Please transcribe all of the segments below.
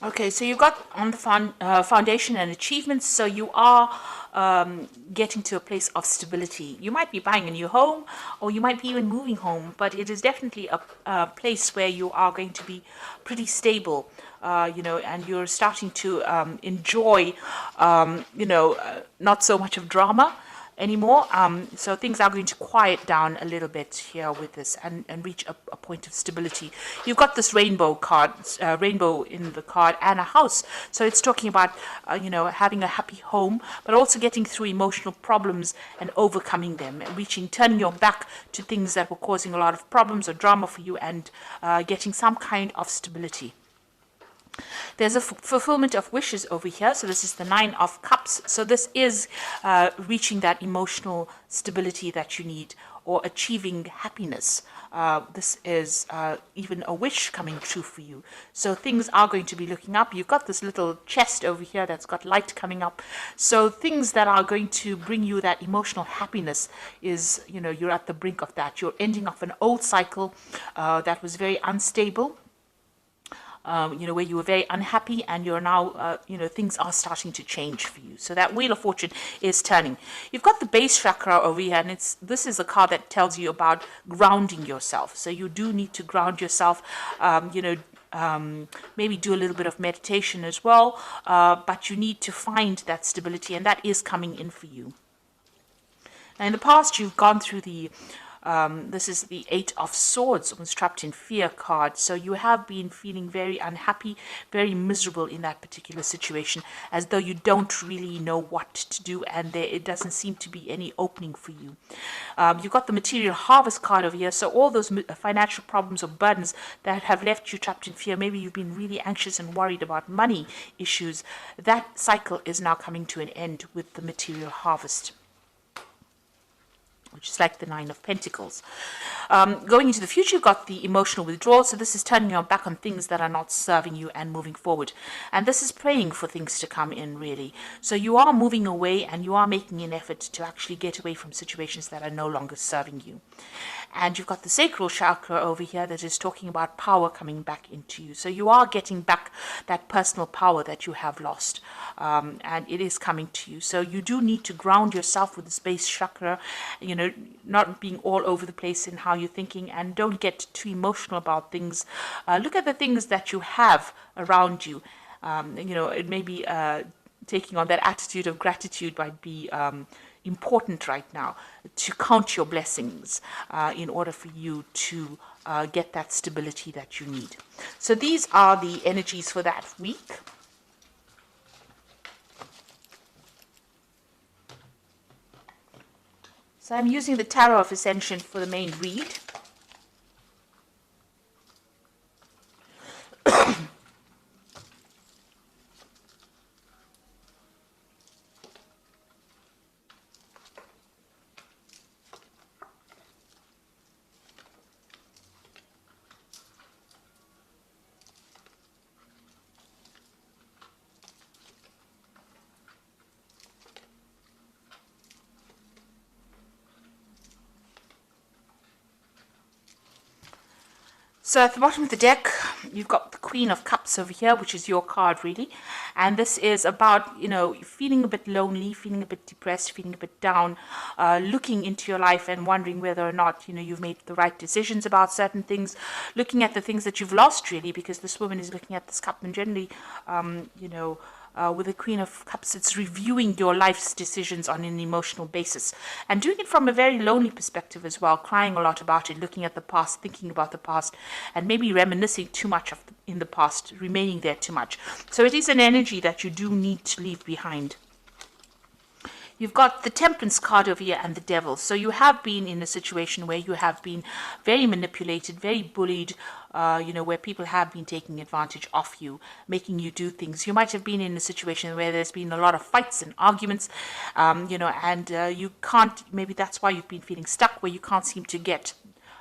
Okay, so you've got on the foundation and achievements, so you are getting to a place of stability. You might be buying a new home, or you might be even moving home, but it is definitely a place where you are going to be pretty stable, and you're starting to enjoy, not so much of drama anymore. So things are going to quiet down a little bit here with this and reach a point of stability. You've got this rainbow in the card and a house. So it's talking about, having a happy home, but also getting through emotional problems and overcoming them, and turning your back to things that were causing a lot of problems or drama for you, and getting some kind of stability. There's a fulfillment of wishes over here. So this is the Nine of Cups. So this is reaching that emotional stability that you need, or achieving happiness. This is even a wish coming true for you. So things are going to be looking up. You've got this little chest over here that's got light coming up. So things that are going to bring you that emotional happiness is, you're at the brink of that. You're ending off an old cycle that was very unstable. Where you were very unhappy, and you're now, things are starting to change for you. So that Wheel of Fortune is turning. You've got the base chakra over here, and this is a card that tells you about grounding yourself. So you do need to ground yourself, maybe do a little bit of meditation as well, but you need to find that stability, and that is coming in for you. Now, in the past, you've gone through this is the Eight of Swords, was trapped in fear card. So you have been feeling very unhappy, very miserable in that particular situation, as though you don't really know what to do, and it doesn't seem to be any opening for you. You've got the Material Harvest card over here. So all those financial problems or burdens that have left you trapped in fear, maybe you've been really anxious and worried about money issues, that cycle is now coming to an end with the Material Harvest, which is like the Nine of Pentacles. Going into the future, you've got the emotional withdrawal. So this is turning your back on things that are not serving you and moving forward. And this is praying for things to come in, really. So you are moving away, and you are making an effort to actually get away from situations that are no longer serving you. And you've got the sacral chakra over here that is talking about power coming back into you. So you are getting back that personal power that you have lost. And it is coming to you. So you do need to ground yourself with the base chakra, not being all over the place in how you're thinking, and don't get too emotional about things. Look at the things that you have around you. It may be taking on that attitude of gratitude might be important right now, to count your blessings in order for you to get that stability that you need. So these are the energies for that week. So I'm using the Tarot of Ascension for the main read. So at the bottom of the deck, you've got the Queen of Cups over here, which is your card, really. And this is about, feeling a bit lonely, feeling a bit depressed, feeling a bit down, looking into your life and wondering whether or not, you've made the right decisions about certain things, looking at the things that you've lost, really, because this woman is looking at this cup, and generally, with the Queen of Cups, it's reviewing your life's decisions on an emotional basis, and doing it from a very lonely perspective as well, crying a lot about it, looking at the past, thinking about the past, and maybe reminiscing too much in the past, remaining there too much. So it is an energy that you do need to leave behind. You've got the Temperance card over here and the Devil. So you have been in a situation where you have been very manipulated, very bullied, where people have been taking advantage of you, making you do things. You might have been in a situation where there's been a lot of fights and arguments, and you can't, maybe that's why you've been feeling stuck, where you can't seem to get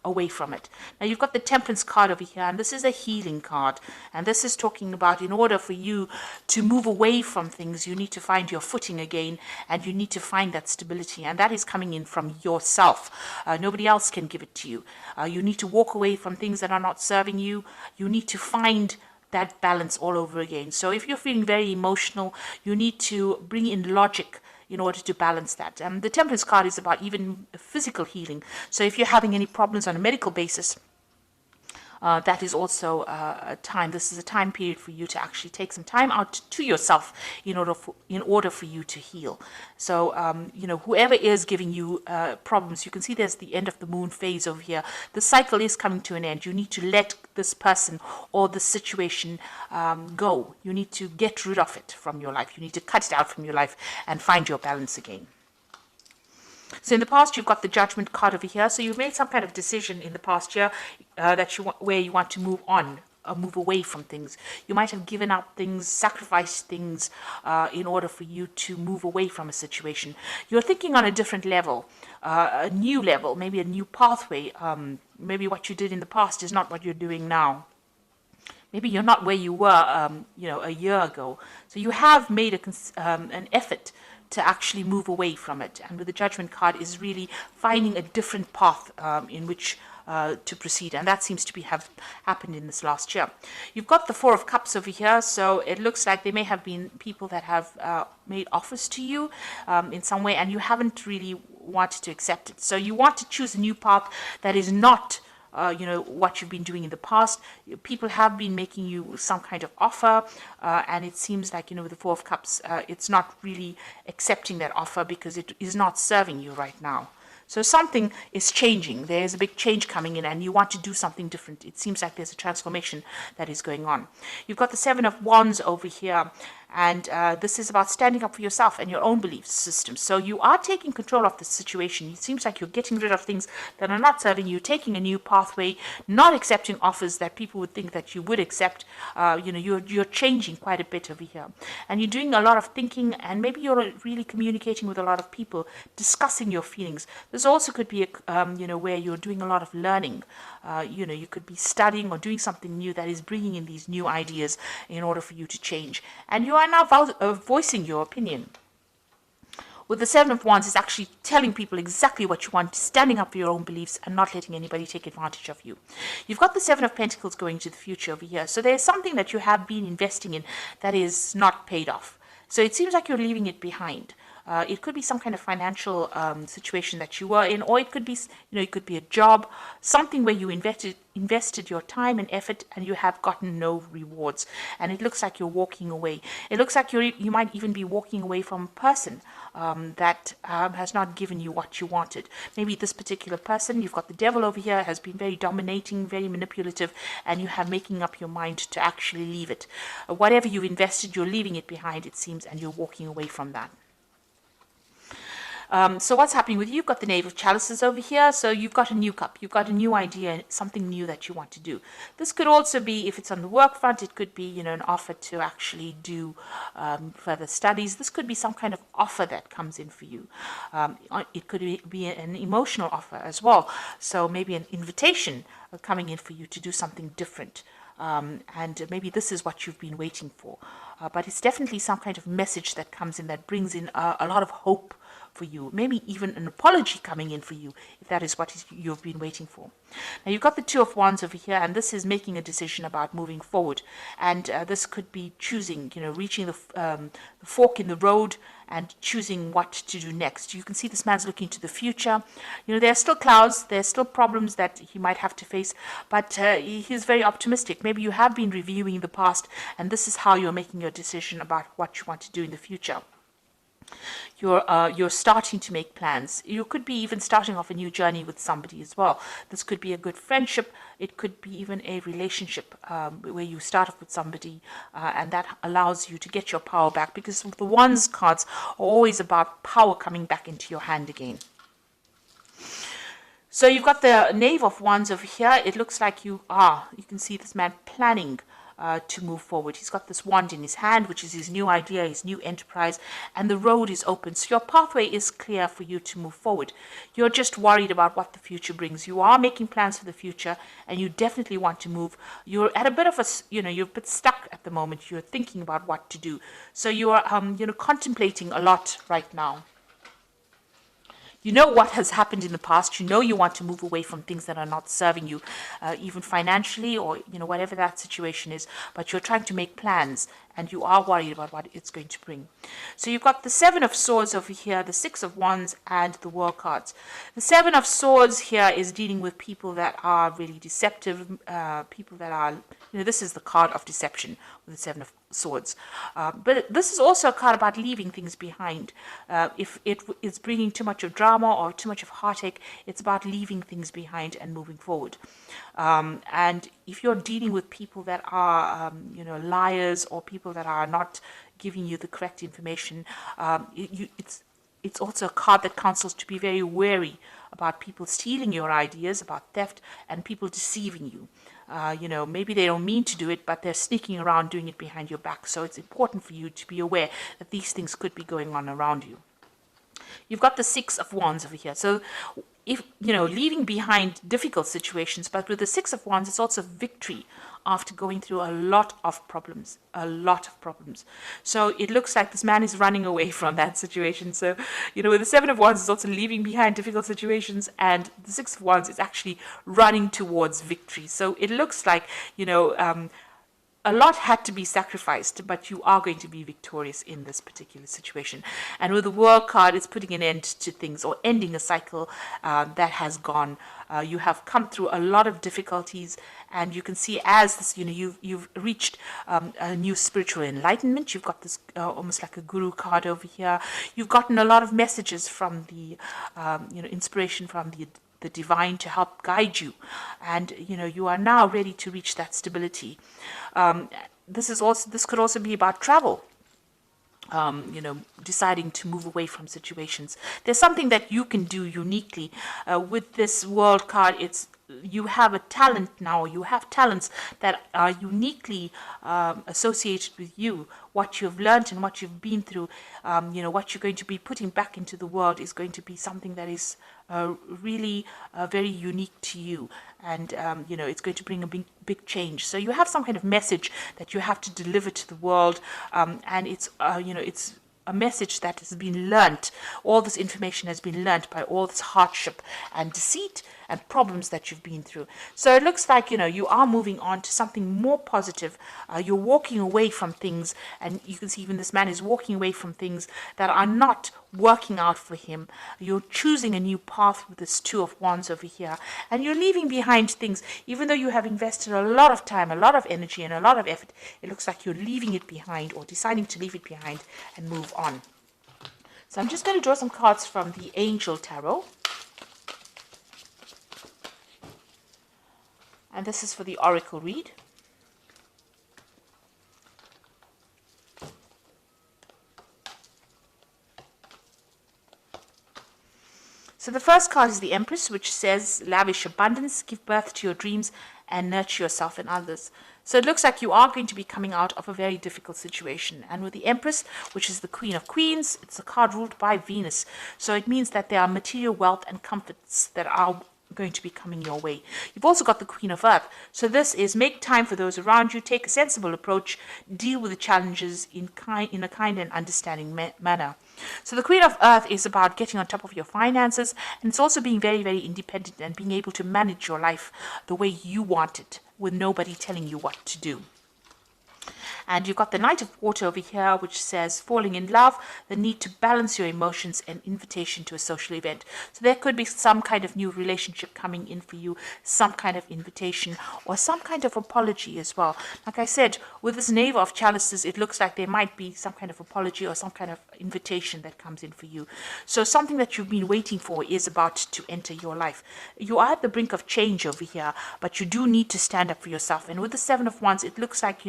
away from it. Now you've got the Temperance card over here, and this is a healing card, and this is talking about, in order for you to move away from things, you need to find your footing again, and you need to find that stability, and that is coming in from yourself. Nobody else can give it to you. You need to walk away from things that are not serving you. You need to find that balance all over again. So if you're feeling very emotional, you need to bring in logic in order to balance that. The Temperance card is about even physical healing. So if you're having any problems on a medical basis, that is also a time. This is a time period for you to actually take some time out to yourself in order for you to heal. So whoever is giving you problems, you can see there's the end of the moon phase over here. The cycle is coming to an end. You need to let this person or the situation go. You need to get rid of it from your life. You need to cut it out from your life and find your balance again. So in the past, you've got the Judgment card over here. So you've made some kind of decision in the past year where you want to move on or move away from things. You might have given up things, sacrificed things in order for you to move away from a situation. You're thinking on a different level, a new level, maybe a new pathway. Maybe what you did in the past is not what you're doing now. Maybe you're not where you were, a year ago. So you have made an effort to actually move away from it. And with the Judgment card is really finding a different path in which to proceed. And that seems to have happened in this last year. You've got the Four of Cups over here. So it looks like there may have been people that have made offers to you in some way, and you haven't really wanted to accept it. So you want to choose a new path that is not what you've been doing in the past. People have been making you some kind of offer, and it seems like, with the Four of Cups, it's not really accepting that offer because it is not serving you right now. So something is changing. There's a big change coming in, and you want to do something different. It seems like there's a transformation that is going on. You've got the Seven of Wands over here, and this is about standing up for yourself and your own belief system. So you are taking control of the situation. It seems like you're getting rid of things that are not serving you, taking a new pathway, not accepting offers that people would think that you would accept. You're changing quite a bit over here, and you're doing a lot of thinking, and maybe you're really communicating with a lot of people, discussing your feelings. This also could be where you're doing a lot of learning. You could be studying or doing something new that is bringing in these new ideas in order for you to change. And you are now voicing your opinion. With the Seven of Wands, it's actually telling people exactly what you want, standing up for your own beliefs and not letting anybody take advantage of you. You've got the Seven of Pentacles going to the future over here. So there's something that you have been investing in that is not paid off. So it seems like you're leaving it behind. It could be some kind of financial situation that you were in, or it could be, it could be a job, something where you invested your time and effort, and you have gotten no rewards. And it looks like you're walking away. It looks like you might even be walking away from a person that has not given you what you wanted. Maybe this particular person, you've got the Devil over here, has been very dominating, very manipulative, and you have making up your mind to actually leave it. Whatever you've invested, you're leaving it behind, it seems, and you're walking away from that. So what's happening with you? You've got the Knave of Chalices over here. So you've got a new cup. You've got a new idea, something new that you want to do. This could also be, if it's on the work front, it could be, an offer to actually do further studies. This could be some kind of offer that comes in for you. It could be an emotional offer as well. So maybe an invitation coming in for you to do something different. And maybe this is what you've been waiting for. But it's definitely some kind of message that comes in that brings in a lot of hope for you, maybe even an apology coming in for you, if that is what you've been waiting for. Now you've got the Two of Wands over here, and this is making a decision about moving forward, and this could be choosing, reaching the fork in the road and choosing what to do next. You can see this man's looking to the future. There are still clouds, there's still problems that he might have to face, but he's very optimistic. Maybe you have been reviewing the past, and this is how you're making your decision about what you want to do in the future. You're starting to make plans. You could be even starting off a new journey with somebody as well. This could be a good friendship. It could be even a relationship where you start off with somebody and that allows you to get your power back, because the Wands cards are always about power coming back into your hand again. So you've got the Knave of Wands over here. It looks like you can see this man planning to move forward. He's got this wand in his hand, which is his new idea, his new enterprise, and the road is open. So your pathway is clear for you to move forward. You're just worried about what the future brings. You are making plans for the future, and you definitely want to move. You're at a bit of you're a bit stuck at the moment. You're thinking about what to do. So you are, contemplating a lot right now. You know what has happened in the past. You know you want to move away from things that are not serving you, even financially, or whatever that situation is. But you're trying to make plans, and you are worried about what it's going to bring. So you've got the Seven of Swords over here, the Six of Wands, and the World cards. The Seven of Swords here is dealing with people that are really deceptive, people that are, this is the card of deception with the Seven of Swords. But this is also a card about leaving things behind. If it is bringing too much of drama or too much of heartache, it's about leaving things behind and moving forward. And if you're dealing with people that are, liars, or people that are not giving you the correct information, it's also a card that counsels to be very wary about people stealing your ideas, about theft, and people deceiving you. Maybe they don't mean to do it, but they're sneaking around doing it behind your back. So it's important for you to be aware that these things could be going on around you. You've got the Six of Wands over here. So if, leaving behind difficult situations, but with the Six of Wands, it's also victory after going through a lot of problems. So it looks like this man is running away from that situation. So, with the Seven of Wands, it's also leaving behind difficult situations, and the Six of Wands is actually running towards victory. So it looks like, a lot had to be sacrificed, but you are going to be victorious in this particular situation. And with the World card, it's putting an end to things, or ending a cycle that has gone. You have come through a lot of difficulties, and you can see as this, you've reached a new spiritual enlightenment. You've got this almost like a guru card over here. You've gotten a lot of messages from the, inspiration from the divine to help guide you, and you are now ready to reach that stability. This could also be about travel. Deciding to move away from situations. There's something that you can do uniquely with this World card. You have a talent now. You have talents that are uniquely associated with you. What you've learned and what you've been through, what you're going to be putting back into the world is going to be something that is really very unique to you. And, it's going to bring a big change. So you have some kind of message that you have to deliver to the world. And it's a message that has been learnt. All this information has been learnt by all this hardship and deceit and problems that you've been through. So it looks like, you are moving on to something more positive. You're walking away from things, and you can see even this man is walking away from things that are not working out for him. You're choosing a new path with this Two of Wands over here, and you're leaving behind things. Even though you have invested a lot of time, a lot of energy, and a lot of effort, it looks like you're leaving it behind, or deciding to leave it behind and move on. So I'm just going to draw some cards from the Angel Tarot. And this is for the Oracle read. So the first card is the Empress, which says, lavish abundance, give birth to your dreams, and nurture yourself and others. So it looks like you are going to be coming out of a very difficult situation. And with the Empress, which is the Queen of Queens, it's a card ruled by Venus. So it means that there are material wealth and comforts that are going to be coming your way. You've also got the Queen of Earth. So this is make time for those around you, take a sensible approach, deal with the challenges in a kind and understanding manner. So the Queen of Earth is about getting on top of your finances, and it's also being very, very independent and being able to manage your life the way you want it, with nobody telling you what to do. And you've got the Knight of Water over here, which says falling in love, the need to balance your emotions, and invitation to a social event. So there could be some kind of new relationship coming in for you, some kind of invitation, or some kind of apology as well. Like I said, with this Knave of Chalices, it looks like there might be some kind of apology or some kind of invitation that comes in for you. So something that you've been waiting for is about to enter your life. You are at the brink of change over here, but you do need to stand up for yourself. And with the Seven of Wands, it looks like,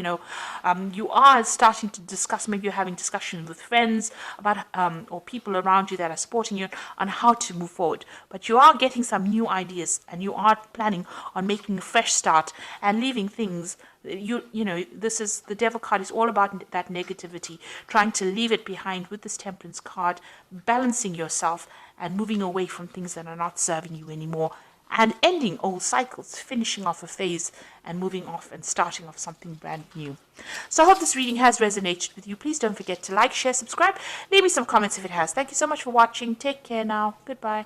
you are starting to discuss, maybe you're having discussions with friends about, or people around you that are supporting you on how to move forward. But you are getting some new ideas, and you are planning on making a fresh start and leaving things. This is the Devil card is all about that negativity, trying to leave it behind with this Temperance card, balancing yourself and moving away from things that are not serving you anymore, and ending old cycles, finishing off a phase and moving off and starting off something brand new. So I hope this reading has resonated with you. Please don't forget to like, share, subscribe. Leave me some comments if it has. Thank you so much for watching. Take care now. Goodbye.